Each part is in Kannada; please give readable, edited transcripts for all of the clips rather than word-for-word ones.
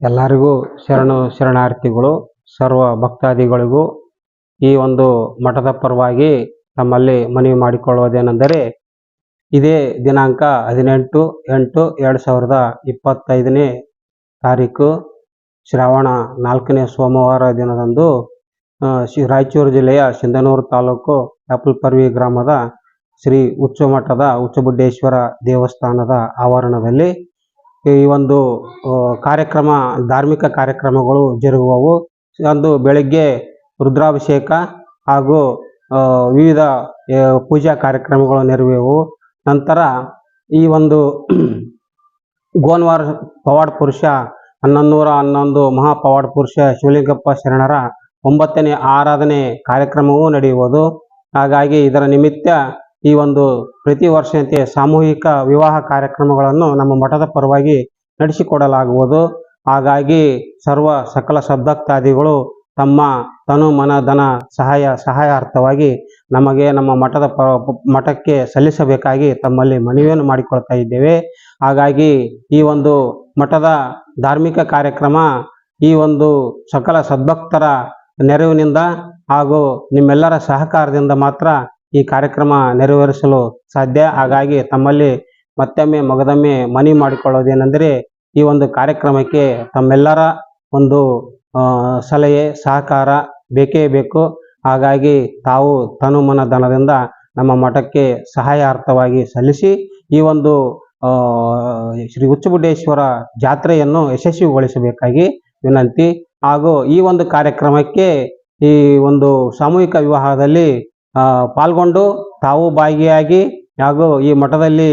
ಎಲ್ಲರಿಗೂ ಶರಣಾರ್ಥಿಗಳು. ಸರ್ವ ಭಕ್ತಾದಿಗಳಿಗೂ ಈ ಒಂದು ಮಠದ ಪರವಾಗಿ ತಮ್ಮಲ್ಲಿ ಮನವಿ ಮಾಡಿಕೊಳ್ಳುವುದೇನೆಂದರೆ, ಇದೇ ದಿನಾಂಕ 18/8/2025 ತಾರೀಕು ಶ್ರಾವಣ 4ನೇ ಸೋಮವಾರ ದಿನದಂದು ರಾಯಚೂರು ಜಿಲ್ಲೆಯ ಸಿಂಧನೂರು ತಾಲೂಕು ಆಪಲ್ಪರ್ವಿ ಗ್ರಾಮದ ಶ್ರೀ ಉಚ್ಚಮಠದ ಉಚ್ಚಬುಡ್ಡೇಶ್ವರ ದೇವಸ್ಥಾನದ ಆವರಣದಲ್ಲಿ ಈ ಒಂದು ಕಾರ್ಯಕ್ರಮ, ಧಾರ್ಮಿಕ ಕಾರ್ಯಕ್ರಮಗಳು ಜರುಗುವವು. ಅಂದು ಬೆಳಗ್ಗೆ ರುದ್ರಾಭಿಷೇಕ ಹಾಗೂ ವಿವಿಧ ಪೂಜಾ ಕಾರ್ಯಕ್ರಮಗಳು ನೆರವೇರುವು. ನಂತರ ಈ ಒಂದು ಗೋನ್ವಾರ ಪವಾಡ ಪುರುಷ 1111 ಮಹಾಪವಾಡ ಪುರುಷ ಶಿವಲಿಂಗಪ್ಪ ಶರಣರ 9ನೇ ಆರಾಧನೆ ಕಾರ್ಯಕ್ರಮವೂ ನಡೆಯುವುದು. ಹಾಗಾಗಿ ಇದರ ನಿಮಿತ್ತ ಈ ಒಂದು ಪ್ರತಿ ವರ್ಷದಂತೆ ಸಾಮೂಹಿಕ ವಿವಾಹ ಕಾರ್ಯಕ್ರಮಗಳನ್ನು ನಮ್ಮ ಮಠದ ಪರವಾಗಿ ನಡೆಸಿಕೊಡಲಾಗುವುದು. ಹಾಗಾಗಿ ಸಕಲ ಸದ್ಭಕ್ತಾದಿಗಳು ತಮ್ಮ ತನು ಮನ ಧನ ಸಹಾಯಾರ್ಥವಾಗಿ ನಮಗೆ ನಮ್ಮ ಮಠಕ್ಕೆ ಸಲ್ಲಿಸಬೇಕಾಗಿ ತಮ್ಮಲ್ಲಿ ಮನವಿಯನ್ನು ಮಾಡಿಕೊಳ್ತಾ ಇದ್ದೇವೆ. ಹಾಗಾಗಿ ಈ ಒಂದು ಮಠದ ಧಾರ್ಮಿಕ ಕಾರ್ಯಕ್ರಮ ಈ ಒಂದು ಸಕಲ ಸದ್ಭಕ್ತರ ನೆರವಿನಿಂದ ಹಾಗೂ ನಿಮ್ಮೆಲ್ಲರ ಸಹಕಾರದಿಂದ ಮಾತ್ರ ಈ ಕಾರ್ಯಕ್ರಮ ನೆರವೇರಿಸಲು ಸಾಧ್ಯ. ಹಾಗಾಗಿ ತಮ್ಮಲ್ಲಿ ಮತ್ತೊಮ್ಮೆ ಮಗದೊಮ್ಮೆ ಮನವಿ ಮಾಡಿಕೊಳ್ಳೋದೇನೆಂದರೆ, ಈ ಒಂದು ಕಾರ್ಯಕ್ರಮಕ್ಕೆ ತಮ್ಮೆಲ್ಲರ ಒಂದು ಸಲಹೆ ಸಹಕಾರ ಬೇಕೇ ಬೇಕು. ಹಾಗಾಗಿ ತಾವು ತನು ಮನ ಧನದಿಂದ ನಮ್ಮ ಮಠಕ್ಕೆ ಸಹಾಯಾರ್ಥವಾಗಿ ಸಲ್ಲಿಸಿ ಈ ಒಂದು ಶ್ರೀ ಉಚ್ಚಬುಡ್ಡೇಶ್ವರ ಜಾತ್ರೆಯನ್ನು ಯಶಸ್ವಿಗೊಳಿಸಬೇಕಾಗಿ ವಿನಂತಿ. ಹಾಗೂ ಈ ಒಂದು ಕಾರ್ಯಕ್ರಮಕ್ಕೆ ಈ ಒಂದು ಸಾಮೂಹಿಕ ವಿವಾಹದಲ್ಲಿ ಪಾಲ್ಗೊಂಡು ತಾವು ಭಾಗಿಯಾಗಿ ಹಾಗೂ ಈ ಮಠದಲ್ಲಿ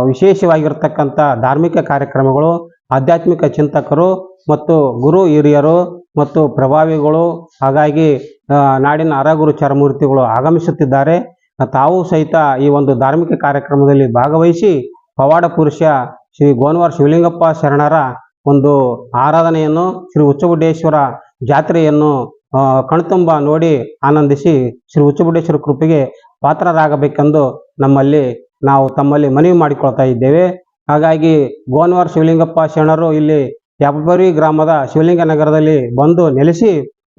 ವಿಶೇಷವಾಗಿರ್ತಕ್ಕಂಥ ಧಾರ್ಮಿಕ ಕಾರ್ಯಕ್ರಮಗಳು, ಆಧ್ಯಾತ್ಮಿಕ ಚಿಂತಕರು ಮತ್ತು ಗುರು ಹಿರಿಯರು ಮತ್ತು ಪ್ರಭಾವಿಗಳು, ಹಾಗಾಗಿ ನಾಡಿನ ಅರಗುರು ಚರಮೂರ್ತಿಗಳು ಆಗಮಿಸುತ್ತಿದ್ದಾರೆ. ತಾವು ಸಹಿತ ಈ ಒಂದು ಧಾರ್ಮಿಕ ಕಾರ್ಯಕ್ರಮದಲ್ಲಿ ಭಾಗವಹಿಸಿ ಪವಾಡ ಪುರುಷ ಶ್ರೀ ಗೋನ್ವಾರ ಶಿವಲಿಂಗಪ್ಪ ಶರಣರ ಒಂದು ಆರಾಧನೆಯನ್ನು, ಶ್ರೀ ಉಚ್ಚಬುಡ್ಡೇಶ್ವರ ಜಾತ್ರೆಯನ್ನು ಕಣ್ತುಂಬ ನೋಡಿ ಆನಂದಿಸಿ ಶ್ರೀ ಉಚ್ಚಬುಡ್ಡೇಶ್ವರ ಕೃಪೆಗೆ ಪಾತ್ರರಾಗಬೇಕೆಂದು ನಾವು ತಮ್ಮಲ್ಲಿ ಮನವಿ ಮಾಡಿಕೊಳ್ತಾ ಇದ್ದೇವೆ. ಹಾಗಾಗಿ ಗೋನ್ವಾರ ಶಿವಲಿಂಗಪ್ಪ ಶರಣರು ಇಲ್ಲಿ ಆಪಲ್ಪರ್ವಿ ಗ್ರಾಮದ ಶಿವಲಿಂಗ ನಗರದಲ್ಲಿ ಬಂದು ನೆಲೆಸಿ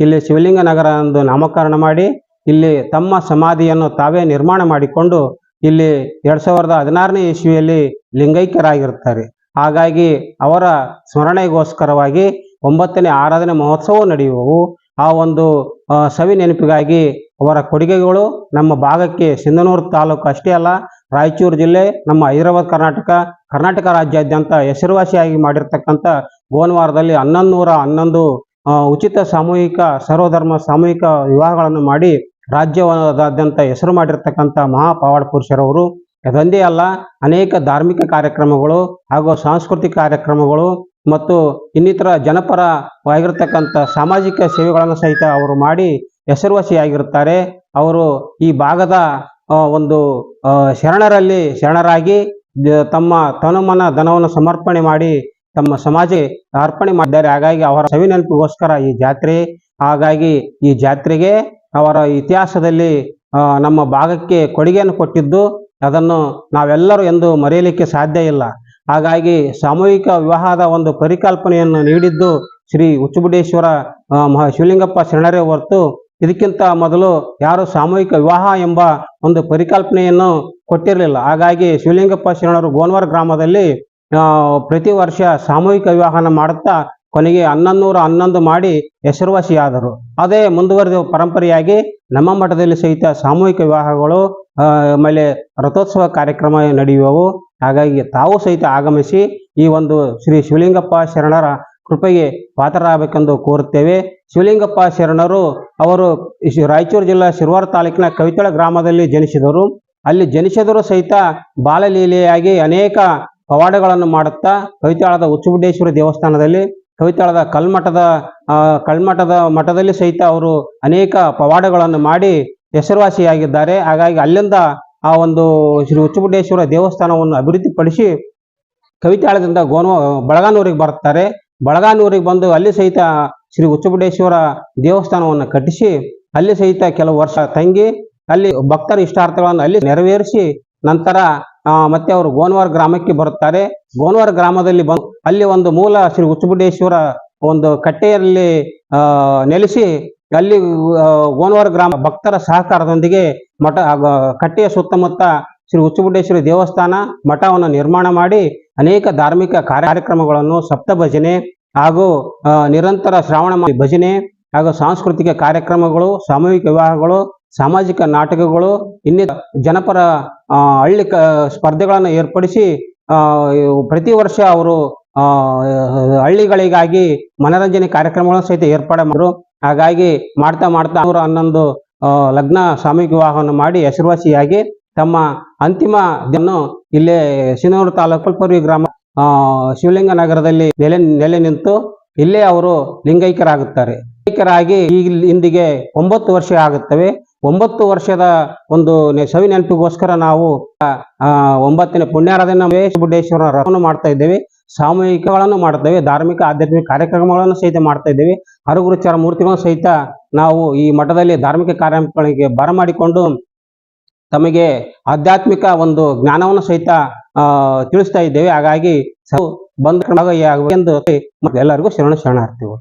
ಇಲ್ಲಿ ಶಿವಲಿಂಗ ನಗರ ಎಂದು ನಾಮಕರಣ ಮಾಡಿ ಇಲ್ಲಿ ತಮ್ಮ ಸಮಾಧಿಯನ್ನು ತಾವೇ ನಿರ್ಮಾಣ ಮಾಡಿಕೊಂಡು ಇಲ್ಲಿ 2016ನೇ ಇಸ್ವಿಯಲ್ಲಿ ಲಿಂಗೈಕ್ಯರಾಗಿರುತ್ತಾರೆ. ಹಾಗಾಗಿ ಅವರ ಸ್ಮರಣೆಗೋಸ್ಕರವಾಗಿ 9ನೇ ಆರಾಧನೆ ಮಹೋತ್ಸವ ನಡೆಯುವವು. ಆ ಒಂದು ಸವಿ ನೆನಪಿಗಾಗಿ ಅವರ ಕೊಡುಗೆಗಳು ನಮ್ಮ ಭಾಗಕ್ಕೆ ಸಿಂಧನೂರು ತಾಲೂಕು ಅಷ್ಟೇ ಅಲ್ಲ, ರಾಯಚೂರು ಜಿಲ್ಲೆ, ನಮ್ಮ ಹೈದರಾಬಾದ್ ಕರ್ನಾಟಕ ರಾಜ್ಯಾದ್ಯಂತ ಹೆಸರುವಾಸಿಯಾಗಿ ಮಾಡಿರ್ತಕ್ಕಂಥ ಗೋನ್ವಾರದಲ್ಲಿ 1111 ಉಚಿತ ಸಾಮೂಹಿಕ ಸರ್ವಧರ್ಮ ಸಾಮೂಹಿಕ ವಿವಾಹಗಳನ್ನು ಮಾಡಿ ರಾಜ್ಯದಾದ್ಯಂತ ಹೆಸರು ಮಾಡಿರ್ತಕ್ಕಂಥ ಮಹಾಪವಾಡ ಪುರುಷರವರು. ಅದೊಂದೇ ಅಲ್ಲ, ಅನೇಕ ಧಾರ್ಮಿಕ ಕಾರ್ಯಕ್ರಮಗಳು ಹಾಗೂ ಸಾಂಸ್ಕೃತಿಕ ಕಾರ್ಯಕ್ರಮಗಳು ಮತ್ತು ಇನ್ನಿತರ ಜನಪರವಾಗಿರ್ತಕ್ಕಂಥ ಸಾಮಾಜಿಕ ಸೇವೆಗಳನ್ನು ಸಹಿತ ಅವರು ಮಾಡಿ ಹೆಸರುವಾಸಿಯಾಗಿರುತ್ತಾರೆ. ಅವರು ಈ ಭಾಗದ ಒಂದು ಶರಣರಾಗಿ ತಮ್ಮ ತನುಮನ ಧನವನ್ನು ಸಮರ್ಪಣೆ ಮಾಡಿ ತಮ್ಮ ಸಮಾಜ ಅರ್ಪಣೆ ಮಾಡಿದ್ದಾರೆ. ಹಾಗಾಗಿ ಅವರ ಸವಿ ನೆನಪಿಗೋಸ್ಕರ ಈ ಜಾತ್ರೆ. ಹಾಗಾಗಿ ಈ ಜಾತ್ರೆಗೆ ಅವರ ಇತಿಹಾಸದಲ್ಲಿ ನಮ್ಮ ಭಾಗಕ್ಕೆ ಕೊಡುಗೆಯನ್ನು ಕೊಟ್ಟಿದ್ದು ಅದನ್ನು ನಾವೆಲ್ಲರೂ ಎಂದು ಮರೆಯಲಿಕ್ಕೆ ಸಾಧ್ಯ ಇಲ್ಲ. ಹಾಗಾಗಿ ಸಾಮೂಹಿಕ ವಿವಾಹದ ಒಂದು ಪರಿಕಲ್ಪನೆಯನ್ನು ನೀಡಿದ್ದು ಶ್ರೀ ಉಚ್ಚಬುಡ್ಡೇಶ್ವರ ಶಿವಲಿಂಗಪ್ಪ ಶರಣರೇ ಹೊರತು ಇದಕ್ಕಿಂತ ಮೊದಲು ಯಾರು ಸಾಮೂಹಿಕ ವಿವಾಹ ಎಂಬ ಒಂದು ಪರಿಕಲ್ಪನೆಯನ್ನು ಕೊಟ್ಟಿರಲಿಲ್ಲ. ಹಾಗಾಗಿ ಶಿವಲಿಂಗಪ್ಪ ಶರಣರು ಗೋನ್ವಾರ ಗ್ರಾಮದಲ್ಲಿ ಪ್ರತಿ ವರ್ಷ ಸಾಮೂಹಿಕ ವಿವಾಹನ ಮಾಡುತ್ತಾ ಕೊನೆಗೆ 1111 ಮಾಡಿ ಹೆಸರುವಾಸಿಯಾದರು. ಅದೇ ಮುಂದುವರೆದ ಪರಂಪರೆಯಾಗಿ ನಮ್ಮ ಮಠದಲ್ಲಿ ಸಹಿತ ಸಾಮೂಹಿಕ ವಿವಾಹಗಳು ಆಮೇಲೆ ರಥೋತ್ಸವ ಕಾರ್ಯಕ್ರಮ ನಡೆಯುವವು. ಹಾಗಾಗಿ ತಾವು ಸಹಿತ ಆಗಮಿಸಿ ಈ ಒಂದು ಶ್ರೀ ಶಿವಲಿಂಗಪ್ಪ ಶರಣರ ಕೃಪೆಗೆ ಪಾತ್ರರಾಗಬೇಕೆಂದು ಕೋರುತ್ತೇವೆ. ಶಿವಲಿಂಗಪ್ಪ ಶರಣರು ಅವರು ರಾಯಚೂರು ಜಿಲ್ಲಾ ಶಿರವಾರ ತಾಲೂಕಿನ ಕವಿತಾಳ ಗ್ರಾಮದಲ್ಲಿ ಜನಿಸಿದರು. ಅಲ್ಲಿ ಜನಿಸಿದರೂ ಸಹಿತ ಬಾಲಲೀಲೆಯಾಗಿ ಅನೇಕ ಪವಾಡಗಳನ್ನು ಮಾಡುತ್ತಾ ಕವಿತಾಳದ ಉಚ್ಚಬುಡ್ಡೇಶ್ವರ ದೇವಸ್ಥಾನದಲ್ಲಿ, ಕವಿತಾಳದ ಕಲ್ಮಠದ ಮಠದಲ್ಲಿ ಸಹಿತ ಅವರು ಅನೇಕ ಪವಾಡಗಳನ್ನು ಮಾಡಿ ಹೆಸರುವಾಸಿಯಾಗಿದ್ದಾರೆ. ಹಾಗಾಗಿ ಅಲ್ಲಿಂದ ಆ ಒಂದು ಶ್ರೀ ಉಚ್ಚಬುಡ್ಡೇಶ್ವರ ದೇವಸ್ಥಾನವನ್ನು ಅಭಿವೃದ್ಧಿಪಡಿಸಿ ಕವಿತಾಳದಿಂದ ಬಳಗಾನೂರಿಗೆ ಬರ್ತಾರೆ. ಬಳಗಾನೂರಿಗೆ ಬಂದು ಅಲ್ಲಿ ಸಹಿತ ಶ್ರೀ ಉಚ್ಚಬುಡ್ಡೇಶ್ವರ ದೇವಸ್ಥಾನವನ್ನು ಕಟ್ಟಿಸಿ ಅಲ್ಲಿ ಸಹಿತ ಕೆಲವು ವರ್ಷ ತಂಗಿ ಅಲ್ಲಿ ಭಕ್ತರ ಇಷ್ಟಾರ್ಥಗಳನ್ನು ಅಲ್ಲಿ ನೆರವೇರಿಸಿ ನಂತರ ಮತ್ತೆ ಅವರು ಗೋನವಾರ ಗ್ರಾಮಕ್ಕೆ ಬರುತ್ತಾರೆ. ಗೋನವಾರ ಗ್ರಾಮದಲ್ಲಿ ಬಂದು ಅಲ್ಲಿ ಒಂದು ಮೂಲ ಶ್ರೀ ಹುಚ್ಚುಗುಡ್ಡೇಶ್ವರ ಒಂದು ಕಟ್ಟೆಯಲ್ಲಿ ನೆಲೆಸಿ ಅಲ್ಲಿ ಗೋನವಾರ ಗ್ರಾಮ ಭಕ್ತರ ಸಹಕಾರದೊಂದಿಗೆ ಮಠ ಕಟ್ಟೆಯ ಸುತ್ತಮುತ್ತ ಶ್ರೀ ಹುಚ್ಚುಗುಡ್ಡೇಶ್ವರ ದೇವಸ್ಥಾನ ಮಠವನ್ನು ನಿರ್ಮಾಣ ಮಾಡಿ ಅನೇಕ ಧಾರ್ಮಿಕ ಕಾರ್ಯಕ್ರಮಗಳನ್ನು, ಸಪ್ತ ಭಜನೆ ಹಾಗೂ ನಿರಂತರ ಶ್ರಾವಣ ಭಜನೆ ಹಾಗೂ ಸಾಂಸ್ಕೃತಿಕ ಕಾರ್ಯಕ್ರಮಗಳು, ಸಾಮೂಹಿಕ ವಿವಾಹಗಳು, ಸಾಮಾಜಿಕ ನಾಟಕಗಳು, ಇನ್ನಿತರ ಜನಪರ ಹಳ್ಳಿ ಸ್ಪರ್ಧೆಗಳನ್ನು ಏರ್ಪಡಿಸಿ ಪ್ರತಿ ವರ್ಷ ಅವರು ಹಳ್ಳಿಗಳಿಗಾಗಿ ಮನರಂಜನೆ ಕಾರ್ಯಕ್ರಮಗಳನ್ನು ಸಹಿತ ಏರ್ಪಾಡು ಮಾಡಿದ್ರು. ಹಾಗಾಗಿ ಮಾಡ್ತಾ 111 ಲಗ್ನ ಸಾಮೂಹಿಕ ವಿವಾಹವನ್ನು ಮಾಡಿ ಹೆಸರುವಾಸಿಯಾಗಿ ತಮ್ಮ ಅಂತಿಮ ದಿನ ಇಲ್ಲೇ ಸಿನೂರು ತಾಲೂಕು ಕಲ್ಪರ್ವಿ ಗ್ರಾಮ ಶಿವಲಿಂಗ ನಗರದಲ್ಲಿ ನೆಲೆ ನಿಂತು ಇಲ್ಲೇ ಅವರು ಲಿಂಗೈಕ್ಯರಾಗುತ್ತಾರೆ. ಲಿಂಗೈಕ್ಯರಾಗಿ ಇಂದಿಗೆ 9 ವರ್ಷ ಆಗುತ್ತವೆ. 9 ವರ್ಷದ ಒಂದು ಸವಿ ನೆನಪಿಗೋಸ್ಕರ ನಾವು 9ನೇ ಪುಣ್ಯಾರಾಧನೆ ಹುಚ್ಚುಗುಡ್ಡೇಶ್ವರ ರಥವನ್ನು ಮಾಡ್ತಾ ಇದ್ದೇವೆ, ಸಾಮೂಹಿಕಗಳನ್ನು ಮಾಡ್ತೇವೆ, ಧಾರ್ಮಿಕ ಆಧ್ಯಾತ್ಮಿಕ ಕಾರ್ಯಕ್ರಮಗಳನ್ನು ಸಹಿತ ಮಾಡ್ತಾ ಇದ್ದೇವೆ. ಹರಗುರುಚರ ಮೂರ್ತಿಗಳನ್ನು ಸಹಿತ ನಾವು ಈ ಮಠದಲ್ಲಿ ಧಾರ್ಮಿಕ ಕಾರ್ಯಕ್ರಮಗಳಿಗೆ ಬರಮಾಡಿಕೊಂಡು ತಮಗೆ ಆಧ್ಯಾತ್ಮಿಕ ಒಂದು ಜ್ಞಾನವನ್ನು ಸಹಿತ ತಿಳಿಸ್ತಾ ಇದ್ದೇವೆ. ಹಾಗಾಗಿ ಬಂದ ಎಂದು ಎಲ್ಲರಿಗೂ ಶರಣಾರ್ಥಿಗಳು.